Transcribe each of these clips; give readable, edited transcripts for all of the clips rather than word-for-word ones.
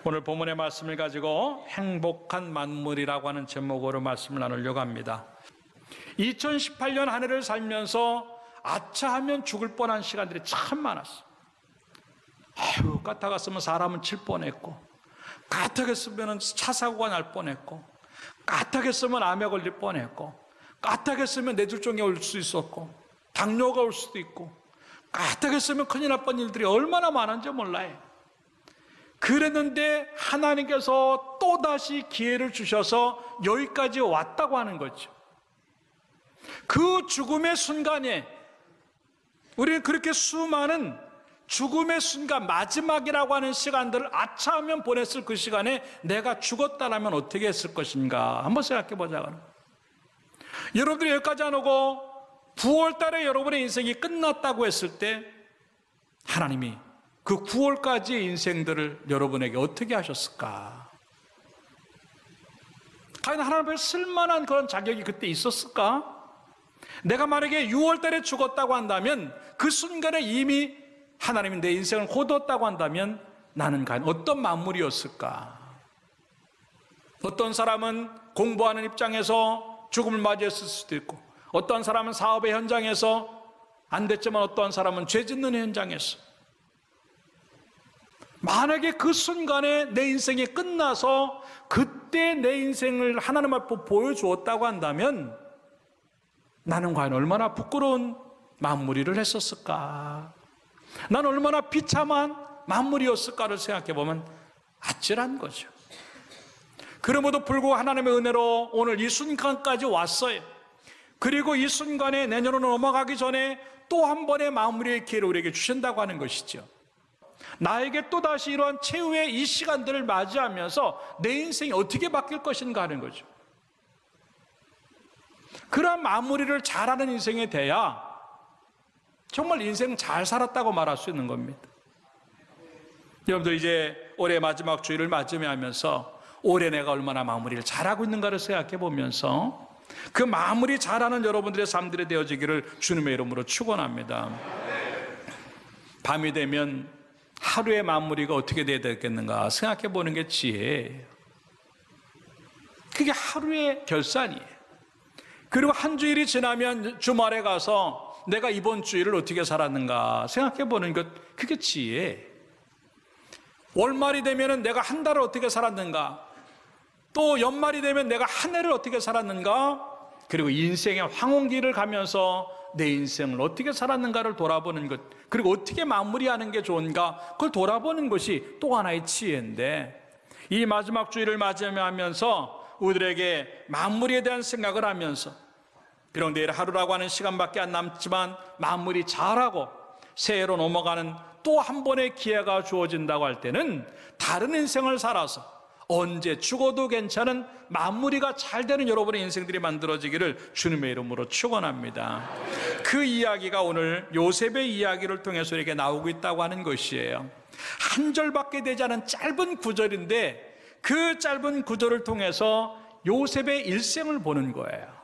오늘 본문의 말씀을 가지고 행복한 만물이라고 하는 제목으로 말씀을 나누려고 합니다. 2018년 한 해를 살면서 아차하면 죽을 뻔한 시간들이 참 많았어. 까딱했으면 사람은 칠 뻔했고, 까딱했으면 차 사고가 날 뻔했고, 까딱했으면 암에 걸릴 뻔했고, 까딱했으면 뇌졸중이 올 수 있었고, 당뇨가 올 수도 있고, 까딱했으면 큰일 날 뻔한 일들이 얼마나 많은지 몰라요. 그랬는데 하나님께서 또다시 기회를 주셔서 여기까지 왔다고 하는 거죠. 그 죽음의 순간에 우리는 그렇게 수많은 죽음의 순간, 마지막이라고 하는 시간들을 아차하면 보냈을 그 시간에 내가 죽었다라면 어떻게 했을 것인가 한번 생각해 보자고요. 여러분들이 여기까지 안 오고 9월 달에 여러분의 인생이 끝났다고 했을 때 하나님이 그 9월까지의 인생들을 여러분에게 어떻게 하셨을까? 과연 하나님 앞에 쓸만한 그런 자격이 그때 있었을까? 내가 만약에 6월 달에 죽었다고 한다면 그 순간에 이미 하나님이 내 인생을 거두었다고 한다면 나는 과연 어떤 만물이었을까? 어떤 사람은 공부하는 입장에서 죽음을 맞이했을 수도 있고, 어떤 사람은 사업의 현장에서 안 됐지만 어떤 사람은 죄 짓는 현장에서, 만약에 그 순간에 내 인생이 끝나서 그때 내 인생을 하나님 앞에 보여주었다고 한다면 나는 과연 얼마나 부끄러운 만물이를 했었을까? 난 얼마나 비참한 만물이었을까를 생각해 보면 아찔한 거죠. 그럼에도 불구하고 하나님의 은혜로 오늘 이 순간까지 왔어요. 그리고 이 순간에 내년으로 넘어가기 전에 또 한 번의 마무리의 기회를 우리에게 주신다고 하는 것이죠. 나에게 또다시 이러한 최후의 이 시간들을 맞이하면서 내 인생이 어떻게 바뀔 것인가 하는 거죠. 그러한 마무리를 잘하는 인생이 돼야 정말 인생 잘 살았다고 말할 수 있는 겁니다. 여러분들 이제 올해 마지막 주일을 맞이하면서 올해 내가 얼마나 마무리를 잘하고 있는가를 생각해 보면서 그 마무리 잘하는 여러분들의 삶들이 되어지기를 주님의 이름으로 축원합니다. 밤이 되면 하루의 마무리가 어떻게 되어야 되겠는가 생각해 보는 게 지혜예요. 그게 하루의 결산이에요. 그리고 한 주일이 지나면 주말에 가서 내가 이번 주일을 어떻게 살았는가 생각해 보는 것, 그게 지혜예요. 월말이 되면 내가 한 달을 어떻게 살았는가, 또 연말이 되면 내가 한 해를 어떻게 살았는가, 그리고 인생의 황혼기를 가면서 내 인생을 어떻게 살았는가를 돌아보는 것, 그리고 어떻게 마무리하는 게 좋은가 그걸 돌아보는 것이 또 하나의 지혜인데, 이 마지막 주일을 맞이하면서 우리들에게 마무리에 대한 생각을 하면서 비록 내일 하루라고 하는 시간밖에 안 남지만 마무리 잘하고 새해로 넘어가는 또 한 번의 기회가 주어진다고 할 때는 다른 인생을 살아서 언제 죽어도 괜찮은 마무리가 잘 되는 여러분의 인생들이 만들어지기를 주님의 이름으로 축원합니다. 그 이야기가 오늘 요셉의 이야기를 통해서 이렇게 나오고 있다고 하는 것이에요. 한 절밖에 되지 않은 짧은 구절인데 그 짧은 구절을 통해서 요셉의 일생을 보는 거예요.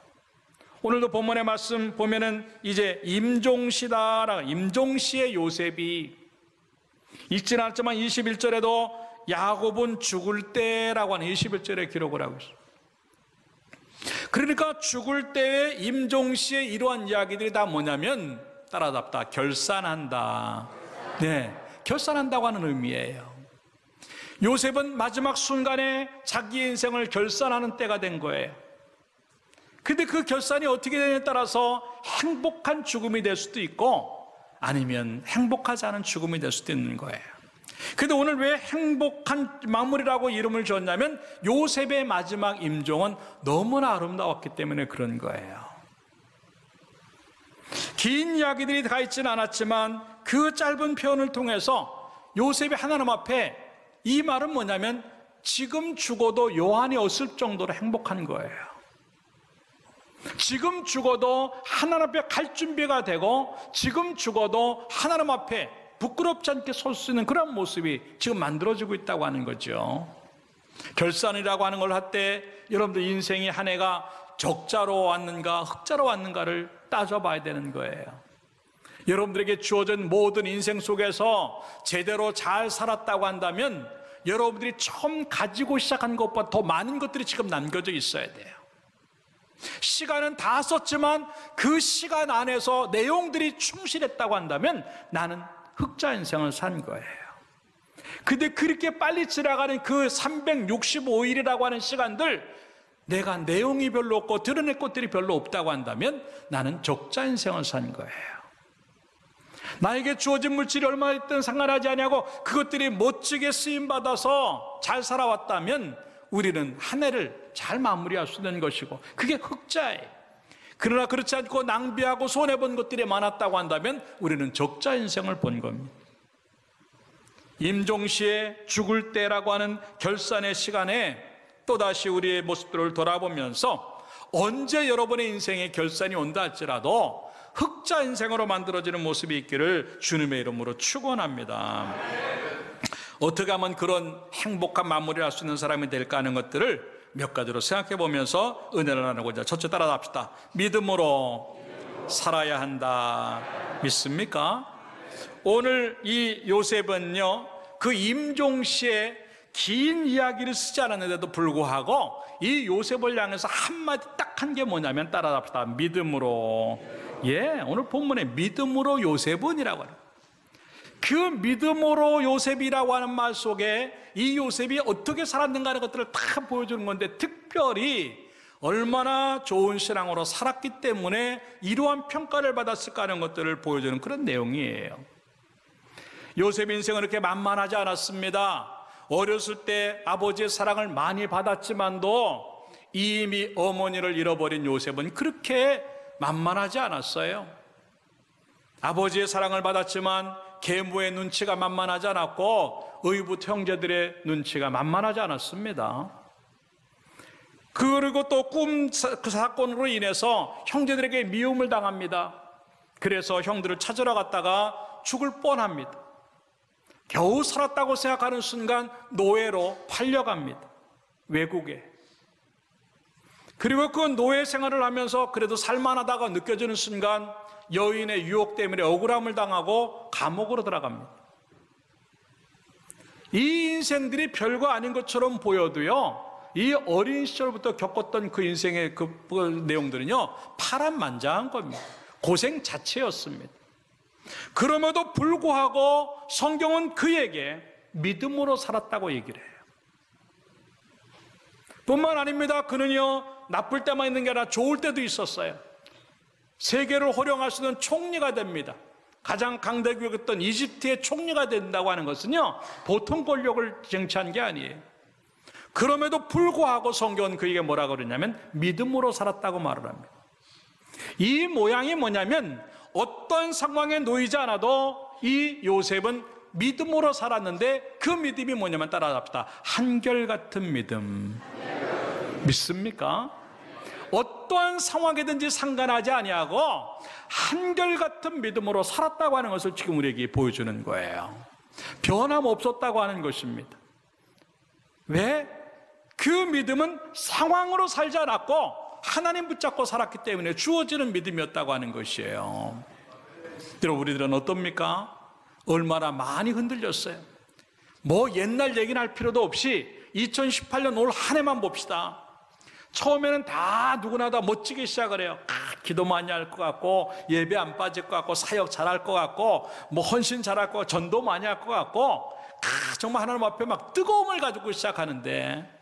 오늘도 본문의 말씀 보면은 이제 임종시다라고, 임종시의 요셉이 읽진 않았지만 21절에도 야곱은 죽을 때라고 하는 21절에 기록을 하고 있어요. 그러니까 죽을 때의 임종시의 이러한 이야기들이 다 뭐냐면 따라잡다, 결산한다. 네, 결산한다고 하는 의미예요. 요셉은 마지막 순간에 자기의 인생을 결산하는 때가 된 거예요. 근데 그 결산이 어떻게 되느냐에 따라서 행복한 죽음이 될 수도 있고 아니면 행복하지 않은 죽음이 될 수도 있는 거예요. 근데 오늘 왜 행복한 마무리라고 이름을 지었냐면 요셉의 마지막 임종은 너무나 아름다웠기 때문에 그런 거예요. 긴 이야기들이 다 있지는 않았지만 그 짧은 표현을 통해서 요셉이 하나님 앞에 이 말은 뭐냐면 지금 죽어도 요한이 없을 정도로 행복한 거예요. 지금 죽어도 하나님 앞에 갈 준비가 되고 지금 죽어도 하나님 앞에 부끄럽지 않게 설 수 있는 그런 모습이 지금 만들어지고 있다고 하는 거죠. 결산이라고 하는 걸 할 때 여러분들 인생이 한 해가 적자로 왔는가 흑자로 왔는가를 따져봐야 되는 거예요. 여러분들에게 주어진 모든 인생 속에서 제대로 잘 살았다고 한다면 여러분들이 처음 가지고 시작한 것보다 더 많은 것들이 지금 남겨져 있어야 돼요. 시간은 다 썼지만 그 시간 안에서 내용들이 충실했다고 한다면 나는 흑자 인생을 산 거예요. 근데 그렇게 빨리 지나가는 그 365일이라고 하는 시간들, 내가 내용이 별로 없고 드러낼 것들이 별로 없다고 한다면 나는 적자 인생을 산 거예요. 나에게 주어진 물질이 얼마나 있든 상관하지 아니하고 그것들이 멋지게 쓰임받아서 잘 살아왔다면 우리는 한 해를 잘 마무리할 수 있는 것이고 그게 흑자예요. 그러나 그렇지 않고 낭비하고 손해본 것들이 많았다고 한다면 우리는 적자 인생을 본 겁니다. 임종시의 죽을 때라고 하는 결산의 시간에 또다시 우리의 모습들을 돌아보면서 언제 여러분의 인생에 결산이 온다 할지라도 흑자 인생으로 만들어지는 모습이 있기를 주님의 이름으로 축원합니다. 어떻게 하면 그런 행복한 마무리를 할 수 있는 사람이 될까 하는 것들을 몇 가지로 생각해 보면서 은혜를 나누고자 첫째 따라합시다. 믿음으로 살아야 한다. 믿습니까? 오늘 이 요셉은요, 그 임종시의 긴 이야기를 쓰지 않았는데도 불구하고 이 요셉을 향해서 한마디 딱 한 게 뭐냐면 따라합시다. 믿음으로. 예, 오늘 본문에 믿음으로 요셉은이라고 하는, 그 믿음으로 요셉이라고 하는 말 속에 이 요셉이 어떻게 살았는가 하는 것들을 다 보여주는 건데, 특별히 얼마나 좋은 신앙으로 살았기 때문에 이러한 평가를 받았을까 하는 것들을 보여주는 그런 내용이에요. 요셉 인생은 그렇게 만만하지 않았습니다. 어렸을 때 아버지의 사랑을 많이 받았지만도 이미 어머니를 잃어버린 요셉은 그렇게 만만하지 않았어요. 아버지의 사랑을 받았지만 계모의 눈치가 만만하지 않았고 의붓 형제들의 눈치가 만만하지 않았습니다. 그리고 또 그 사건으로 인해서 형제들에게 미움을 당합니다. 그래서 형들을 찾으러 갔다가 죽을 뻔합니다. 겨우 살았다고 생각하는 순간 노예로 팔려갑니다. 외국에. 그리고 그 노예 생활을 하면서 그래도 살만하다가 느껴지는 순간 여인의 유혹 때문에 억울함을 당하고 감옥으로 들어갑니다. 이 인생들이 별거 아닌 것처럼 보여도요, 이 어린 시절부터 겪었던 그 인생의 그 내용들은요, 파란만장한 겁니다. 고생 자체였습니다. 그럼에도 불구하고 성경은 그에게 믿음으로 살았다고 얘기를 해요. 뿐만 아닙니다. 그는요, 나쁠 때만 있는 게 아니라 좋을 때도 있었어요. 세계를 호령할 수 있는 총리가 됩니다. 가장 강대국이었던 이집트의 총리가 된다고 하는 것은요, 보통 권력을 쟁취한 게 아니에요. 그럼에도 불구하고 성경은 그에게 뭐라고 그러냐면 믿음으로 살았다고 말을 합니다. 이 모양이 뭐냐면 어떤 상황에 놓이지 않아도 이 요셉은 믿음으로 살았는데, 그 믿음이 뭐냐면 따라합시다. 한결같은 믿음. 믿습니까? 어떠한 상황이든지 상관하지 아니하고 한결같은 믿음으로 살았다고 하는 것을 지금 우리에게 보여주는 거예요. 변함없었다고 하는 것입니다. 왜? 그 믿음은 상황으로 살지 않았고 하나님 붙잡고 살았기 때문에 주어지는 믿음이었다고 하는 것이에요. 여러분, 우리들은 어떻습니까? 얼마나 많이 흔들렸어요. 뭐 옛날 얘기는 할 필요도 없이 2018년 올 한 해만 봅시다. 처음에는 다 누구나 다 멋지게 시작을 해요. 기도 많이 할 것 같고, 예배 안 빠질 것 같고, 사역 잘할 것 같고, 뭐 헌신 잘할 것 같고, 전도 많이 할 것 같고, 정말 하나님 앞에 막 뜨거움을 가지고 시작하는데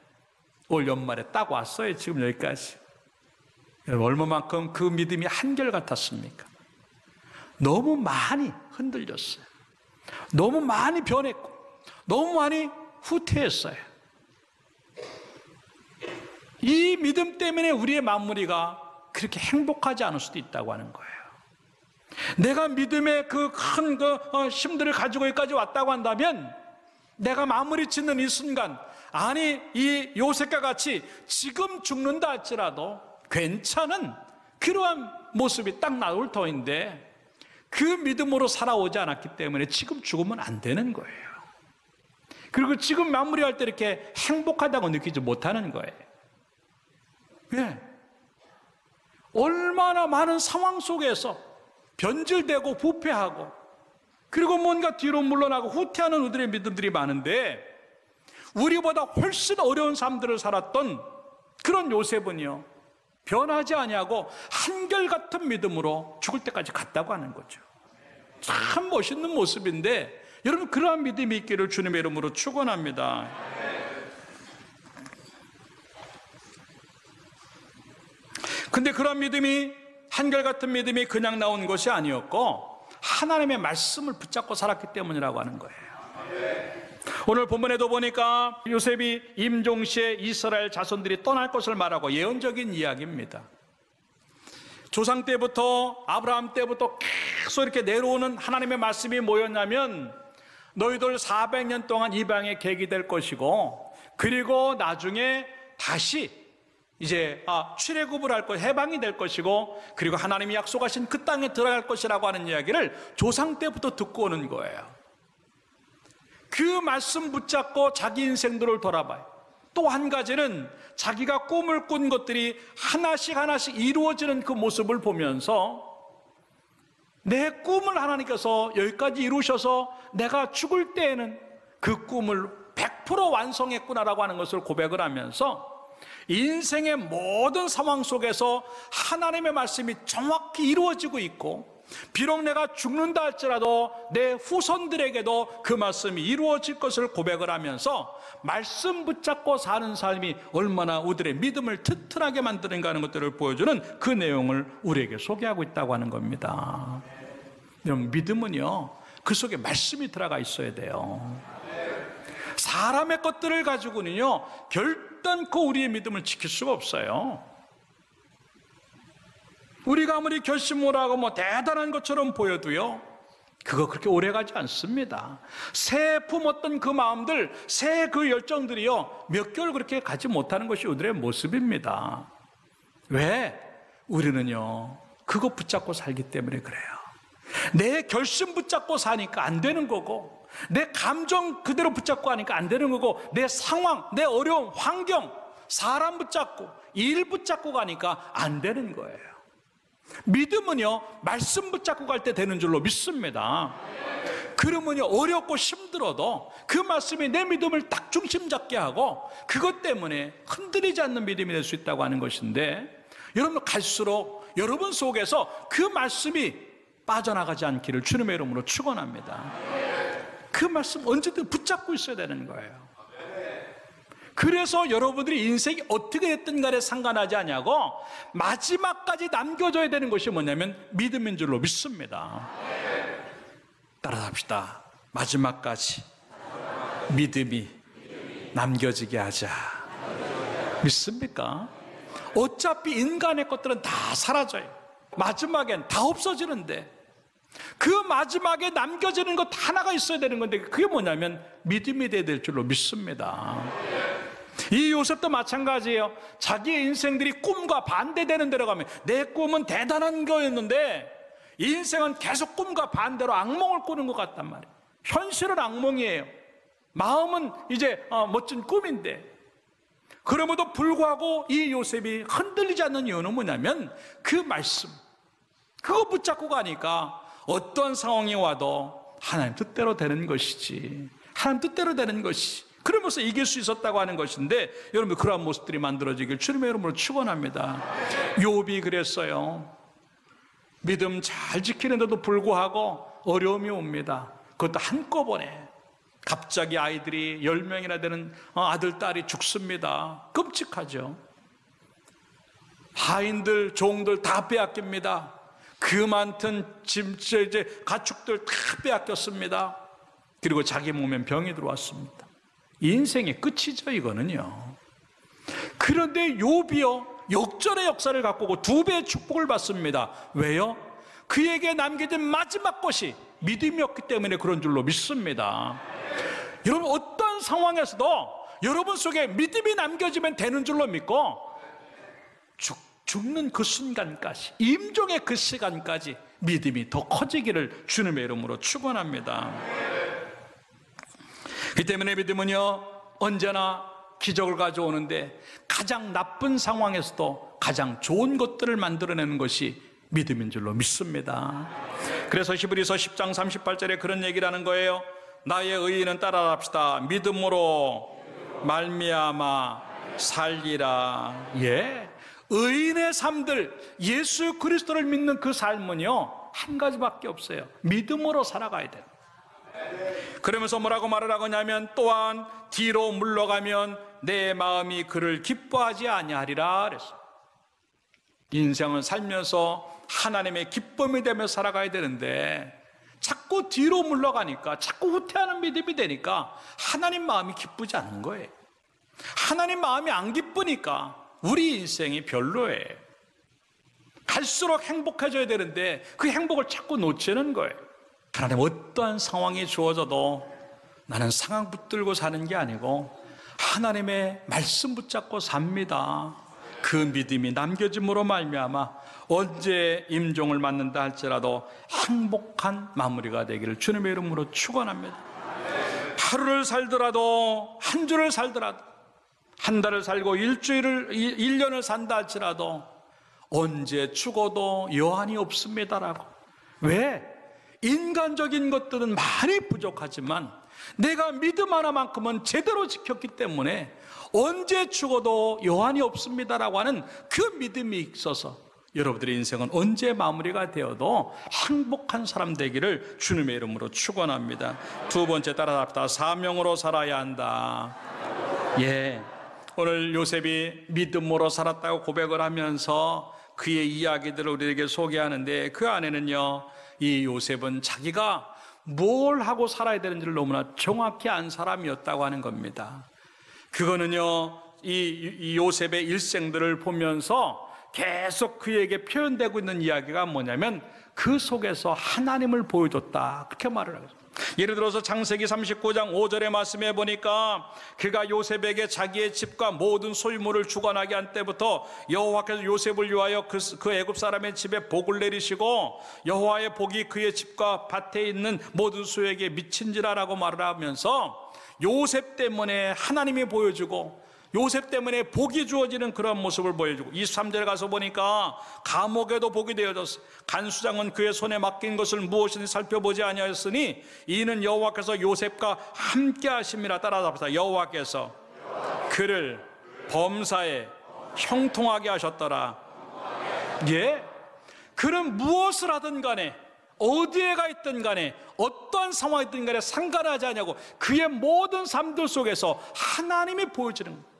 올 연말에 딱 왔어요. 지금 여기까지. 여러분, 얼마만큼 그 믿음이 한결같았습니까? 너무 많이 흔들렸어요. 너무 많이 변했고 너무 많이 후퇴했어요. 이 믿음 때문에 우리의 마무리가 그렇게 행복하지 않을 수도 있다고 하는 거예요. 내가 믿음의 그 큰 힘들을 가지고 여기까지 왔다고 한다면 내가 마무리 짓는 이 순간, 아니 이 요셉과 같이 지금 죽는다 할지라도 괜찮은 그러한 모습이 딱 나올 터인데, 그 믿음으로 살아오지 않았기 때문에 지금 죽으면 안 되는 거예요. 그리고 지금 마무리할 때 이렇게 행복하다고 느끼지 못하는 거예요. 왜? 얼마나 많은 상황 속에서 변질되고 부패하고 그리고 뭔가 뒤로 물러나고 후퇴하는 우리의 믿음들이 많은데, 우리보다 훨씬 어려운 삶들을 살았던 그런 요셉은요, 변하지 아니하고 한결같은 믿음으로 죽을 때까지 갔다고 하는 거죠. 참 멋있는 모습인데, 여러분 그러한 믿음이 있기를 주님의 이름으로 축원합니다. 근데 그런 믿음이, 한결같은 믿음이 그냥 나온 것이 아니었고 하나님의 말씀을 붙잡고 살았기 때문이라고 하는 거예요. 오늘 본문에도 보니까 요셉이 임종시에 이스라엘 자손들이 떠날 것을 말하고 예언적인 이야기입니다. 조상 때부터, 아브라함 때부터 계속 이렇게 내려오는 하나님의 말씀이 뭐였냐면, 너희들 400년 동안 이방에 객이 될 것이고, 그리고 나중에 다시 이제 출애굽을 할 것, 해방이 될 것이고, 그리고 하나님이 약속하신 그 땅에 들어갈 것이라고 하는 이야기를 조상 때부터 듣고 오는 거예요. 그 말씀 붙잡고 자기 인생들을 돌아봐요. 또 한 가지는 자기가 꿈을 꾼 것들이 하나씩 하나씩 이루어지는 그 모습을 보면서, 내 꿈을 하나님께서 여기까지 이루셔서 내가 죽을 때에는 그 꿈을 100% 완성했구나라고 하는 것을 고백을 하면서, 인생의 모든 상황 속에서 하나님의 말씀이 정확히 이루어지고 있고, 비록 내가 죽는다 할지라도 내 후손들에게도 그 말씀이 이루어질 것을 고백을 하면서 말씀 붙잡고 사는 삶이 얼마나 우리들의 믿음을 튼튼하게 만드는가 하는 것들을 보여주는 그 내용을 우리에게 소개하고 있다고 하는 겁니다. 여러분, 믿음은요, 그 속에 말씀이 들어가 있어야 돼요. 사람의 것들을 가지고는요, 결단코 우리의 믿음을 지킬 수가 없어요. 우리가 아무리 결심을 하고 대단한 것처럼 보여도요, 그거 그렇게 오래가지 않습니다. 새 품었던 그 마음들, 새 그 열정들이요, 몇 개월 그렇게 가지 못하는 것이 우리의 모습입니다. 왜? 우리는요, 그거 붙잡고 살기 때문에 그래요. 내 결심 붙잡고 사니까 안 되는 거고, 내 감정 그대로 붙잡고 하니까 안 되는 거고, 내 상황, 내 어려움, 환경, 사람 붙잡고, 일 붙잡고 가니까 안 되는 거예요. 믿음은요, 말씀 붙잡고 갈 때 되는 줄로 믿습니다. 그러면요, 어렵고 힘들어도 그 말씀이 내 믿음을 딱 중심 잡게 하고, 그것 때문에 흔들리지 않는 믿음이 될 수 있다고 하는 것인데, 여러분 갈수록 여러분 속에서 그 말씀이 빠져나가지 않기를 주님의 이름으로 축원합니다. 그 말씀 언제든 붙잡고 있어야 되는 거예요. 그래서 여러분들이 인생이 어떻게 됐든 간에 상관하지 않냐고 마지막까지 남겨줘야 되는 것이 뭐냐면 믿음인 줄로 믿습니다. 따라합시다. 마지막까지 믿음이 남겨지게 하자. 믿습니까? 어차피 인간의 것들은 다 사라져요. 마지막엔 다 없어지는데, 그 마지막에 남겨지는 것 하나가 있어야 되는 건데, 그게 뭐냐면 믿음이 돼야 될 줄로 믿습니다. 이 요셉도 마찬가지예요. 자기의 인생들이 꿈과 반대되는 데로 가면, 내 꿈은 대단한 거였는데 인생은 계속 꿈과 반대로 악몽을 꾸는 것 같단 말이에요. 현실은 악몽이에요. 마음은 이제 멋진 꿈인데, 그럼에도 불구하고 이 요셉이 흔들리지 않는 이유는 뭐냐면 그 말씀, 그거 붙잡고 가니까 어떤 상황이 와도 하나님 뜻대로 되는 것이지, 하나님 뜻대로 되는 것이, 그러면서 이길 수 있었다고 하는 것인데, 여러분 그러한 모습들이 만들어지길 주님의 이름으로 축원합니다. 욥이 그랬어요. 믿음 잘 지키는데도 불구하고 어려움이 옵니다. 그것도 한꺼번에 갑자기 아이들이 10명이나 되는 아들, 딸이 죽습니다. 끔찍하죠. 하인들, 종들 다 빼앗깁니다. 그 많던 이제 가축들 다 빼앗겼습니다. 그리고 자기 몸엔 병이 들어왔습니다. 인생의 끝이죠, 이거는요. 그런데 욥이요, 역전의 역사를 갖고 오고 2배의 축복을 받습니다. 왜요? 그에게 남겨진 마지막 것이 믿음이었기 때문에 그런 줄로 믿습니다. 여러분 어떤 상황에서도 여러분 속에 믿음이 남겨지면 되는 줄로 믿고, 죽는 그 순간까지, 임종의 그 시간까지 믿음이 더 커지기를 주님의 이름으로 축원합니다. 그 때문에 믿음은요, 언제나 기적을 가져오는데 가장 나쁜 상황에서도 가장 좋은 것들을 만들어내는 것이 믿음인 줄로 믿습니다. 그래서 히브리서 10장 38절에 그런 얘기를 하는 거예요. 나의 의인은 따라합시다. 믿음으로 말미암아 살리라. 예, 의인의 삶들, 예수 그리스도를 믿는 그 삶은요 한 가지밖에 없어요. 믿음으로 살아가야 돼요. 그러면서 뭐라고 말을 하냐면, 또한 뒤로 물러가면 내 마음이 그를 기뻐하지 아니하리라 그랬어요. 인생을 살면서 하나님의 기쁨이 되며 살아가야 되는데 자꾸 뒤로 물러가니까, 자꾸 후퇴하는 믿음이 되니까 하나님 마음이 기쁘지 않은 거예요. 하나님 마음이 안 기쁘니까 우리 인생이 별로예요. 갈수록 행복해져야 되는데 그 행복을 자꾸 놓치는 거예요. 하나님 어떠한 상황이 주어져도 나는 상황 붙들고 사는 게 아니고 하나님의 말씀 붙잡고 삽니다. 그 믿음이 남겨짐으로 말미암아 언제 임종을 맞는다 할지라도 행복한 마무리가 되기를 주님의 이름으로 축원합니다. 하루를 살더라도, 한 주를 살더라도, 한 달을 살고 일주일을, 1년을 산다 할지라도 언제 죽어도 여한이 없습니다라고. 왜? 인간적인 것들은 많이 부족하지만 내가 믿음 하나만큼은 제대로 지켰기 때문에 언제 죽어도 여한이 없습니다라고 하는 그 믿음이 있어서 여러분들의 인생은 언제 마무리가 되어도 행복한 사람 되기를 주님의 이름으로 축원합니다. 두 번째, 따라합시다. 사명으로 살아야 한다. 예, 오늘 요셉이 믿음으로 살았다고 고백을 하면서 그의 이야기들을 우리에게 소개하는데, 그 안에는요 이 요셉은 자기가 뭘 하고 살아야 되는지를 너무나 정확히 안 사람이었다고 하는 겁니다. 그거는요 이 요셉의 일생들을 보면서 계속 그에게 표현되고 있는 이야기가 뭐냐면 그 속에서 하나님을 보여줬다, 그렇게 말을 하죠. 예를 들어서 창세기 39장 5절의 말씀에 보니까 그가 요셉에게 자기의 집과 모든 소유물을 주관하게 한 때부터 여호와께서 요셉을 위하여 그 애굽 사람의 집에 복을 내리시고 여호와의 복이 그의 집과 밭에 있는 모든 소유에게 미친지라라고 말을 하면서 요셉 때문에 하나님이 보여주고 요셉 때문에 복이 주어지는 그런 모습을 보여주고, 23절에 가서 보니까 감옥에도 복이 되어졌어요. 간수장은 그의 손에 맡긴 것을 무엇인지 살펴보지 아니하였으니 이는 여호와께서 요셉과 함께 하심이라. 따라합시다. 여호와께서 그를 범사에 형통하게 하셨더라. 예, 그는 무엇을 하든 간에, 어디에 가 있든 간에, 어떠한 상황이 있든 간에 상관하지 않냐고, 그의 모든 삶들 속에서 하나님이 보여지는 거예요.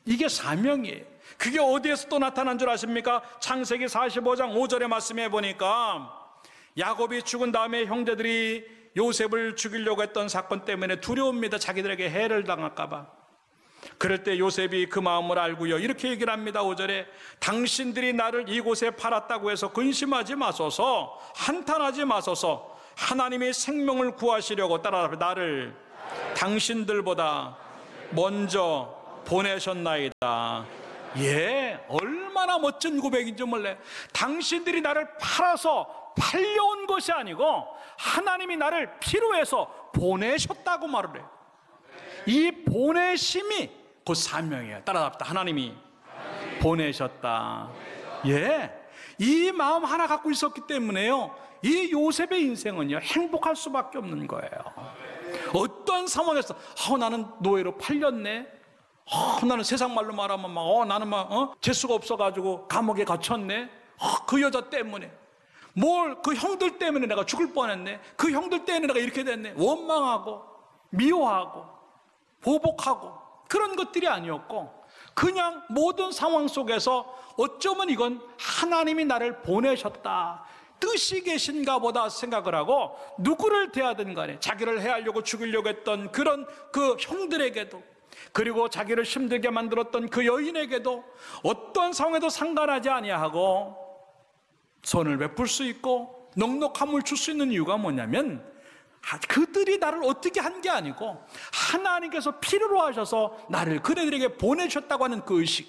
이게 사명이에요. 그게 어디에서 또 나타난 줄 아십니까? 창세기 45장 5절의 말씀에 보니까 야곱이 죽은 다음에 형제들이 요셉을 죽이려고 했던 사건 때문에 두려웁니다. 자기들에게 해를 당할까 봐. 그럴 때 요셉이 그 마음을 알고요 이렇게 얘기를 합니다. 5절에 당신들이 나를 이곳에 팔았다고 해서 근심하지 마소서, 한탄하지 마소서. 하나님이 생명을 구하시려고 나를 당신들보다 먼저 보내셨나이다. 예, 얼마나 멋진 고백인지 몰래. 당신들이 나를 팔아서 팔려온 것이 아니고 하나님이 나를 필요해서 보내셨다고 말을 해요. 이 보내심이 곧 사명이에요. 따라합시다. 하나님이 보내셨다. 예, 이 마음 하나 갖고 있었기 때문에요 이 요셉의 인생은요 행복할 수밖에 없는 거예요. 어떤 상황에서 나는 노예로 팔렸네, 나는 세상 말로 말하면 나는 재수가 없어가지고 감옥에 갇혔네, 그 여자 때문에, 그 형들 때문에 내가 죽을 뻔했네, 그 형들 때문에 내가 이렇게 됐네, 원망하고 미워하고 보복하고 그런 것들이 아니었고, 그냥 모든 상황 속에서 어쩌면 이건 하나님이 나를 보내셨다, 뜻이 계신가 보다 생각을 하고 누구를 대하든 간에 자기를 해하려고 죽이려고 했던 그런 그 형들에게도, 그리고 자기를 힘들게 만들었던 그 여인에게도 어떤 상황에도 상관하지 아니하고 손을 베풀 수 있고 넉넉함을 줄 수 있는 이유가 뭐냐면 그들이 나를 어떻게 한 게 아니고 하나님께서 필요로 하셔서 나를 그들에게 보내셨다고 하는 그 의식.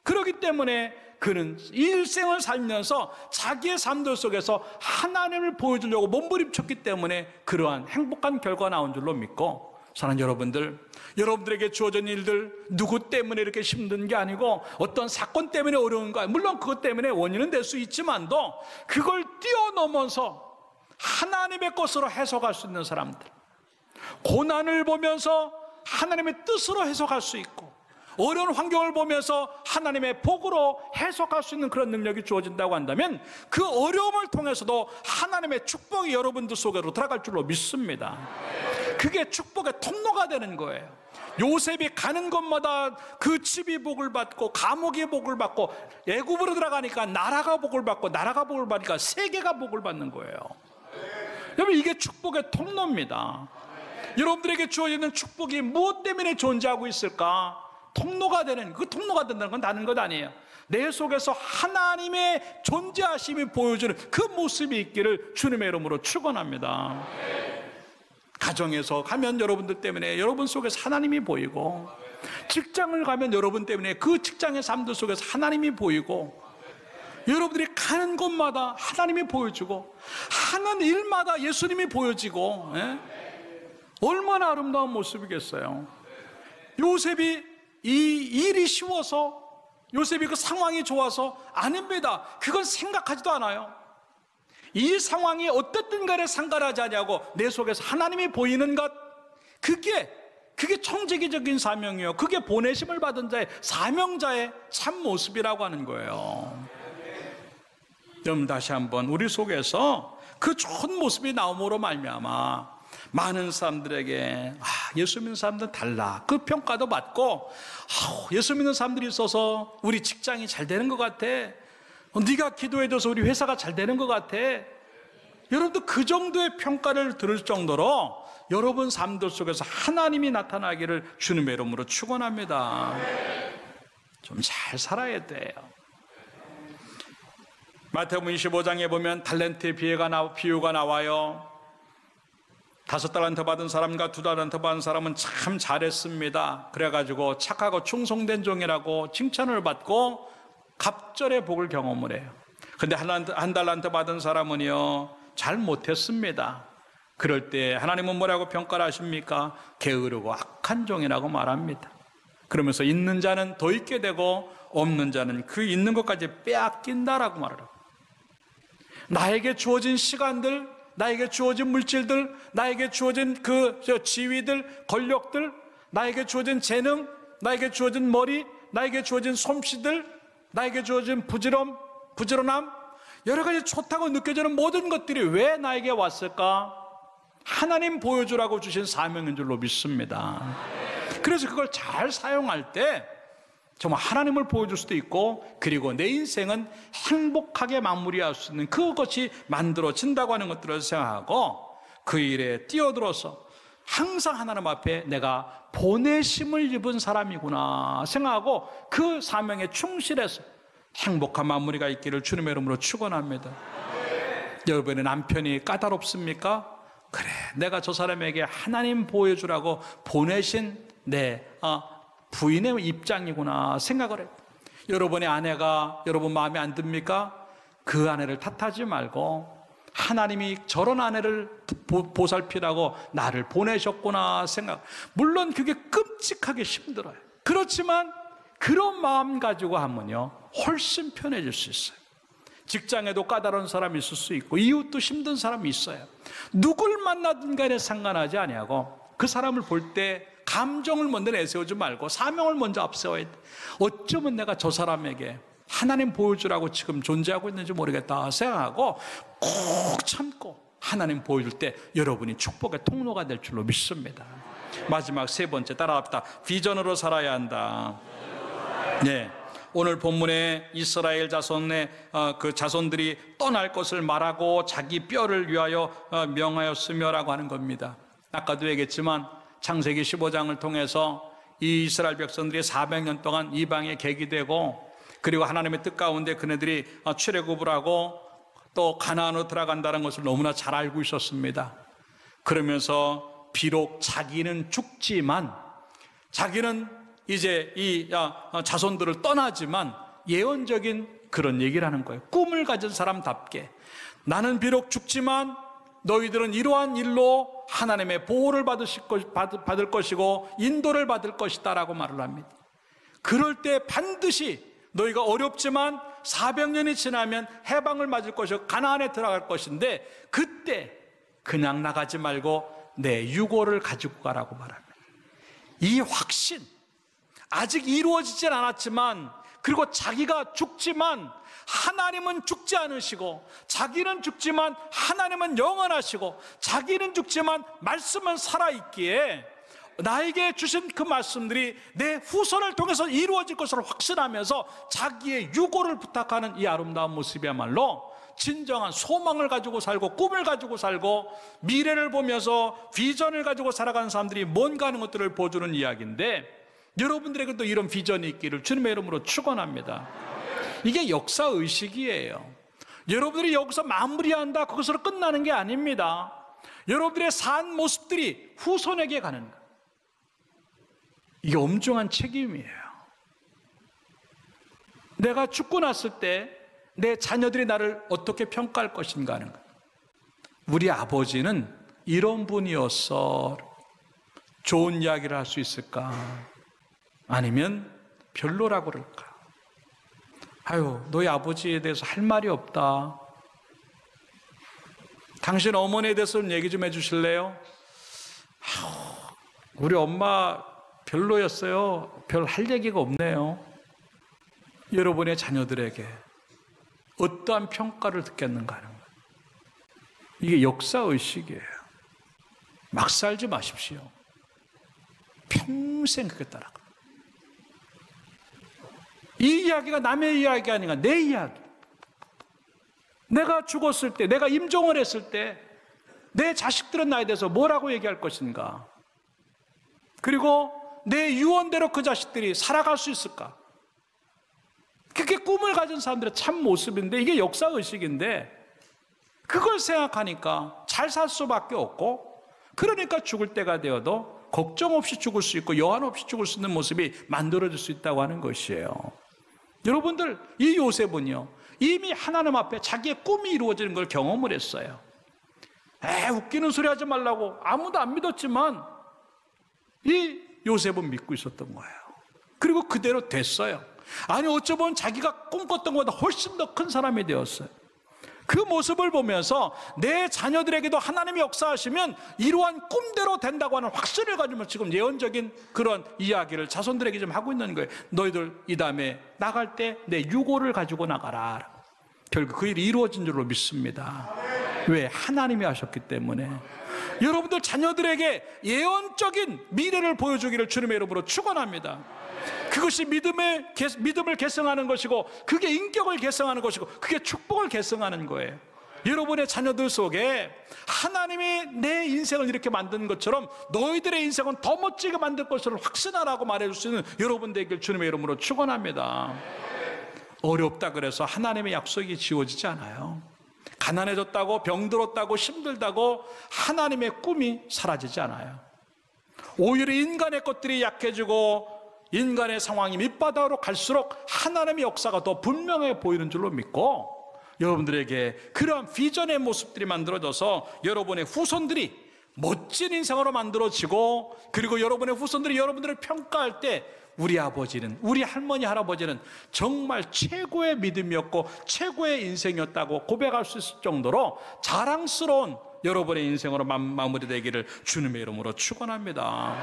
그렇기 때문에 그는 일생을 살면서 자기의 삶들 속에서 하나님을 보여주려고 몸부림쳤기 때문에 그러한 행복한 결과가 나온 줄로 믿고, 사랑하는 여러분들, 여러분들에게 주어진 일들 누구 때문에 이렇게 힘든 게 아니고 어떤 사건 때문에 어려운 거야. 물론 그것 때문에 원인은 될 수 있지만도 그걸 뛰어넘어서 하나님의 것으로 해석할 수 있는 사람들, 고난을 보면서 하나님의 뜻으로 해석할 수 있고, 어려운 환경을 보면서 하나님의 복으로 해석할 수 있는 그런 능력이 주어진다고 한다면, 그 어려움을 통해서도 하나님의 축복이 여러분들 속으로 들어갈 줄로 믿습니다. 그게 축복의 통로가 되는 거예요. 요셉이 가는 곳마다 그 집이 복을 받고, 감옥이 복을 받고, 애굽으로 들어가니까 나라가 복을 받고, 나라가 복을 받으니까 세계가 복을 받는 거예요. 여러분, 이게 축복의 통로입니다. 여러분들에게 주어지는 축복이 무엇 때문에 존재하고 있을까? 통로가 되는, 그 통로가 된다는 건 다른 것 아니에요. 내 속에서 하나님의 존재하심이 보여주는 그 모습이 있기를 주님의 이름으로 축원합니다. 가정에서 가면 여러분들 때문에 여러분 속에서 하나님이 보이고, 직장을 가면 여러분 때문에 그 직장의 삶들 속에서 하나님이 보이고, 여러분들이 가는 곳마다 하나님이 보여주고, 하는 일마다 예수님이 보여지고, 얼마나 아름다운 모습이겠어요. 요셉이 이 일이 쉬워서, 요셉이 그 상황이 좋아서 아닙니다. 그건 생각하지도 않아요. 이 상황이 어떻든 간에 상관하지 않냐고 내 속에서 하나님이 보이는 것, 그게 청지기적인 사명이요, 그게 보내심을 받은 자의, 사명자의 참 모습이라고 하는 거예요. 여러분, 다시 한번 우리 속에서 그 좋은 모습이 나옴으로 말미암아 많은 사람들에게 예수 믿는 사람들은 달라, 그 평가도 받고, 예수 믿는 사람들이 있어서 우리 직장이 잘 되는 것 같아, 네가 기도해줘서 우리 회사가 잘 되는 것 같아, 여러분도 그 정도의 평가를 들을 정도로 여러분 삶들 속에서 하나님이 나타나기를 주님의 이름으로 축원합니다. 좀 잘 살아야 돼요. 마태복음 25장에 보면 달란트의 비유가 나와요. 5달란트 받은 사람과 2달란트 받은 사람은 참 잘했습니다. 그래가지고 착하고 충성된 종이라고 칭찬을 받고 갑절의 복을 경험을 해요. 근데 한 달란트 받은 사람은요, 잘 못했습니다. 그럴 때 하나님은 뭐라고 평가를 하십니까? 게으르고 악한 종이라고 말합니다. 그러면서 있는 자는 더 있게 되고 없는 자는 그 있는 것까지 빼앗긴다라고 말을 합니다. 나에게 주어진 시간들, 나에게 주어진 물질들, 나에게 주어진 지위들, 권력들, 나에게 주어진 재능, 나에게 주어진 머리, 나에게 주어진 솜씨들, 나에게 주어진 부지런함, 여러 가지 좋다고 느껴지는 모든 것들이 왜 나에게 왔을까? 하나님 보여주라고 주신 사명인 줄로 믿습니다. 그래서 그걸 잘 사용할 때 정말 하나님을 보여줄 수도 있고, 그리고 내 인생은 행복하게 마무리할 수 있는 그것이 만들어진다고 하는 것들을 생각하고, 그 일에 뛰어들어서 항상 하나님 앞에 내가 보내심을 입은 사람이구나 생각하고 그 사명에 충실해서 행복한 마무리가 있기를 주님의 이름으로 축원합니다. 여러분의 남편이 까다롭습니까? 그래, 내가 저 사람에게 하나님 보여주라고 보내신 내 부인의 입장이구나 생각을 해요. 여러분의 아내가 여러분 마음에 안 듭니까? 그 아내를 탓하지 말고 하나님이 저런 아내를 보살피라고 나를 보내셨구나 생각. 물론 그게 끔찍하게 힘들어요. 그렇지만 그런 마음 가지고 하면요, 훨씬 편해질 수 있어요. 직장에도 까다로운 사람이 있을 수 있고, 이웃도 힘든 사람이 있어요. 누굴 만나든 간에 상관하지 아니하고 그 사람을 볼 때 감정을 먼저 내세우지 말고 사명을 먼저 앞세워야 돼. 어쩌면 내가 저 사람에게 하나님 보여주라고 지금 존재하고 있는지 모르겠다 생각하고 꼭 참고 하나님 보여줄 때 여러분이 축복의 통로가 될 줄로 믿습니다. 마지막 세 번째, 따라합시다. 비전으로 살아야 한다. 네, 오늘 본문에 이스라엘 자손의 그 자손들이 떠날 것을 말하고 자기 뼈를 위하여 명하였으며라고 하는 겁니다. 아까도 얘기했지만 창세기 15장을 통해서 이 이스라엘 백성들이 400년 동안 이방에 객이되고, 그리고 하나님의 뜻 가운데 그네들이 출애굽을 하고 또 가나안으로 들어간다는 것을 너무나 잘 알고 있었습니다. 그러면서 비록 자기는 죽지만, 자기는 이제 이 자손들을 떠나지만 예언적인 그런 얘기를 하는 거예요. 꿈을 가진 사람답게 나는 비록 죽지만 너희들은 이러한 일로 하나님의 보호를 받을 것이고 인도를 받을 것이다 라고 말을 합니다. 그럴 때 반드시 너희가 어렵지만 400년이 지나면 해방을 맞을 것이고 가나안에 들어갈 것인데, 그때 그냥 나가지 말고 내 유고를 가지고 가라고 말합니다. 이 확신, 아직 이루어지진 않았지만, 그리고 자기가 죽지만 하나님은 죽지 않으시고, 자기는 죽지만 하나님은 영원하시고, 자기는 죽지만 말씀은 살아있기에 나에게 주신 그 말씀들이 내 후손을 통해서 이루어질 것을 확신하면서 자기의 유고를 부탁하는 이 아름다운 모습이야말로 진정한 소망을 가지고 살고, 꿈을 가지고 살고, 미래를 보면서 비전을 가지고 살아가는 사람들이 뭔가 하는 것들을 보여주는 이야기인데, 여러분들에게도 이런 비전이 있기를 주님의 이름으로 축원합니다. 이게 역사의식이에요. 여러분들이 여기서 마무리한다, 그것으로 끝나는 게 아닙니다. 여러분들의 산 모습들이 후손에게 가는 거예요. 이게 엄중한 책임이에요. 내가 죽고 났을 때 내 자녀들이 나를 어떻게 평가할 것인가 하는 거예요. 우리 아버지는 이런 분이었어. 좋은 이야기를 할 수 있을까? 아니면 별로라고 그럴까? 아유, 너희 아버지에 대해서 할 말이 없다. 당신 어머니에 대해서 좀 얘기 좀 해주실래요? 아유, 우리 엄마 별로였어요. 별 할 얘기가 없네요. 여러분의 자녀들에게 어떠한 평가를 듣겠는가 하는 거예요. 이게 역사의식이에요. 막 살지 마십시오. 평생 그게 따라가. 이 이야기가 남의 이야기 아니라 내 이야기. 내가 죽었을 때, 내가 임종을 했을 때 내 자식들은 나에 대해서 뭐라고 얘기할 것인가? 그리고 내 유언대로 그 자식들이 살아갈 수 있을까? 그게 꿈을 가진 사람들의 참 모습인데, 이게 역사의식인데, 그걸 생각하니까 잘 살 수밖에 없고, 그러니까 죽을 때가 되어도 걱정 없이 죽을 수 있고 여한 없이 죽을 수 있는 모습이 만들어질 수 있다고 하는 것이에요. 여러분들, 이 요셉은요, 이미 하나님 앞에 자기의 꿈이 이루어지는 걸 경험을 했어요. 웃기는 소리 하지 말라고 아무도 안 믿었지만 이 요셉은 믿고 있었던 거예요. 그리고 그대로 됐어요. 아니, 어쩌면 자기가 꿈꿨던 것보다 훨씬 더 큰 사람이 되었어요. 그 모습을 보면서 내 자녀들에게도 하나님이 역사하시면 이러한 꿈대로 된다고 하는 확신을 가지면 지금 예언적인 그런 이야기를 자손들에게 좀 하고 있는 거예요. 너희들 이 다음에 나갈 때 내 유고를 가지고 나가라. 결국 그 일이 이루어진 줄로 믿습니다. 왜? 하나님이 하셨기 때문에. 여러분들 자녀들에게 예언적인 미래를 보여주기를 주님의 이름으로 축원합니다. 그것이 믿음을 계승하는 것이고, 그게 인격을 계승하는 것이고, 그게 축복을 계승하는 거예요. 여러분의 자녀들 속에 하나님이 내 인생을 이렇게 만든 것처럼 너희들의 인생은 더 멋지게 만들 것을 확신하라고 말해줄 수 있는 여러분 되길 주님의 이름으로 축원합니다. 어렵다 그래서 하나님의 약속이 지워지지 않아요. 가난해졌다고, 병들었다고, 힘들다고 하나님의 꿈이 사라지지 않아요. 오히려 인간의 것들이 약해지고 인간의 상황이 밑바닥으로 갈수록 하나님의 역사가 더 분명해 보이는 줄로 믿고, 여러분들에게 그러한 비전의 모습들이 만들어져서 여러분의 후손들이 멋진 인생으로 만들어지고, 그리고 여러분의 후손들이 여러분들을 평가할 때 우리 아버지는, 우리 할머니, 할아버지는 정말 최고의 믿음이었고 최고의 인생이었다고 고백할 수 있을 정도로 자랑스러운 여러분의 인생으로 마무리되기를 주님의 이름으로 축원합니다.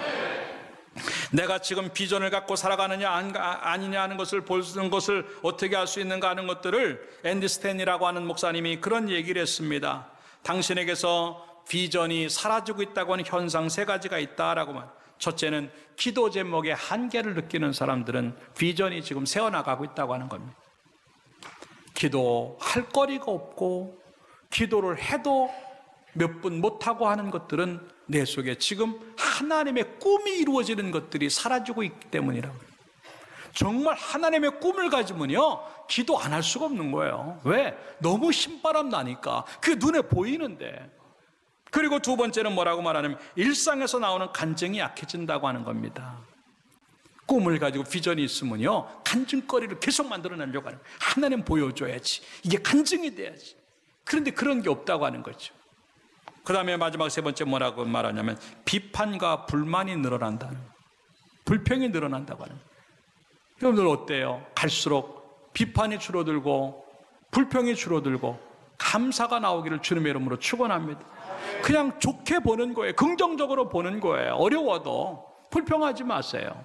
내가 지금 비전을 갖고 살아가느냐 아니냐 하는 것을 보는 것을 어떻게 할 수 있는가 하는 것들을 앤디 스탠이라고 하는 목사님이 그런 얘기를 했습니다. 당신에게서 비전이 사라지고 있다고 하는 현상 3가지가 있다라고 말. 첫째는 기도 제목의 한계를 느끼는 사람들은 비전이 지금 새어나가고 있다고 하는 겁니다. 기도할 거리가 없고 기도를 해도 몇 분 못하고 하는 것들은 내 속에 지금 하나님의 꿈이 이루어지는 것들이 사라지고 있기 때문이라고. 정말 하나님의 꿈을 가지면요 기도 안 할 수가 없는 거예요. 왜? 너무 신바람 나니까. 그게 눈에 보이는데. 그리고 2번째는 뭐라고 말하냐면 일상에서 나오는 간증이 약해진다고 하는 겁니다. 꿈을 가지고 비전이 있으면요 간증거리를 계속 만들어내려고 하는 거예요. 하나님 보여줘야지. 이게 간증이 돼야지. 그런데 그런 게 없다고 하는 거죠. 그 다음에 마지막 3번째 뭐라고 말하냐면 비판과 불만이 늘어난다는 거예요. 불평이 늘어난다고 하는 거예요. 여러분들 어때요? 갈수록 비판이 줄어들고 불평이 줄어들고 감사가 나오기를 주님의 이름으로 축원합니다. 그냥 좋게 보는 거예요. 긍정적으로 보는 거예요. 어려워도 불평하지 마세요.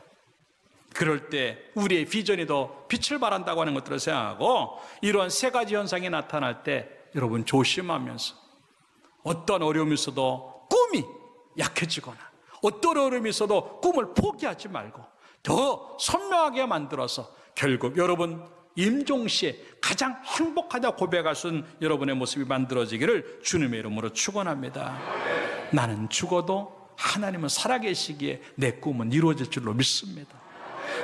그럴 때 우리의 비전이 더 빛을 발한다고 하는 것들을 생각하고 이러한 세 가지 현상이 나타날 때 여러분 조심하면서 어떤 어려움이 있어도 꿈이 약해지거나 어떤 어려움이 있어도 꿈을 포기하지 말고 더 선명하게 만들어서 결국 여러분 임종시에 가장 행복하다 고백할 수 있는 여러분의 모습이 만들어지기를 주님의 이름으로 축원합니다. 나는 죽어도 하나님은 살아계시기에 내 꿈은 이루어질 줄로 믿습니다.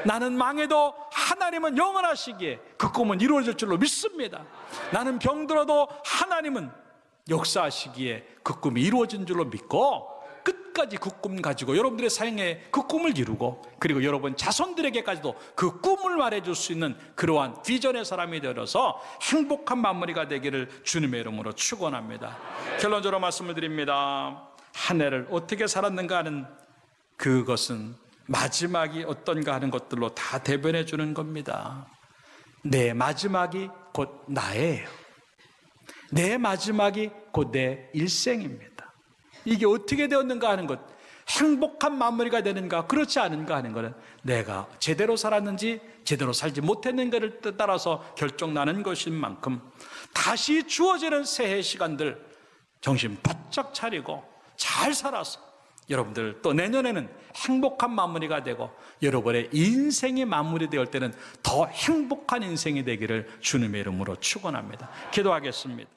나는 망해도 하나님은 영원하시기에 그 꿈은 이루어질 줄로 믿습니다. 나는 병들어도 하나님은 역사하시기에 그 꿈이 이루어진 줄로 믿고 끝까지 그 꿈 가지고 여러분들의 삶에 그 꿈을 이루고 그리고 여러분 자손들에게까지도 그 꿈을 말해줄 수 있는 그러한 비전의 사람이 되어서 행복한 마무리가 되기를 주님의 이름으로 축원합니다. 결론적으로 말씀을 드립니다. 한 해를 어떻게 살았는가 하는 그것은 마지막이 어떤가 하는 것들로 다 대변해 주는 겁니다. 내 마지막이 곧 나예요. 내 마지막이 곧 내 일생입니다. 이게 어떻게 되었는가 하는 것, 행복한 마무리가 되는가 그렇지 않은가 하는 것은 내가 제대로 살았는지 제대로 살지 못했는가를 따라서 결정나는 것인 만큼 다시 주어지는 새해 시간들 정신 바짝 차리고 잘 살아서 여러분들 또 내년에는 행복한 마무리가 되고 여러분의 인생이 마무리되을 때는 더 행복한 인생이 되기를 주님의 이름으로 축원합니다. 기도하겠습니다.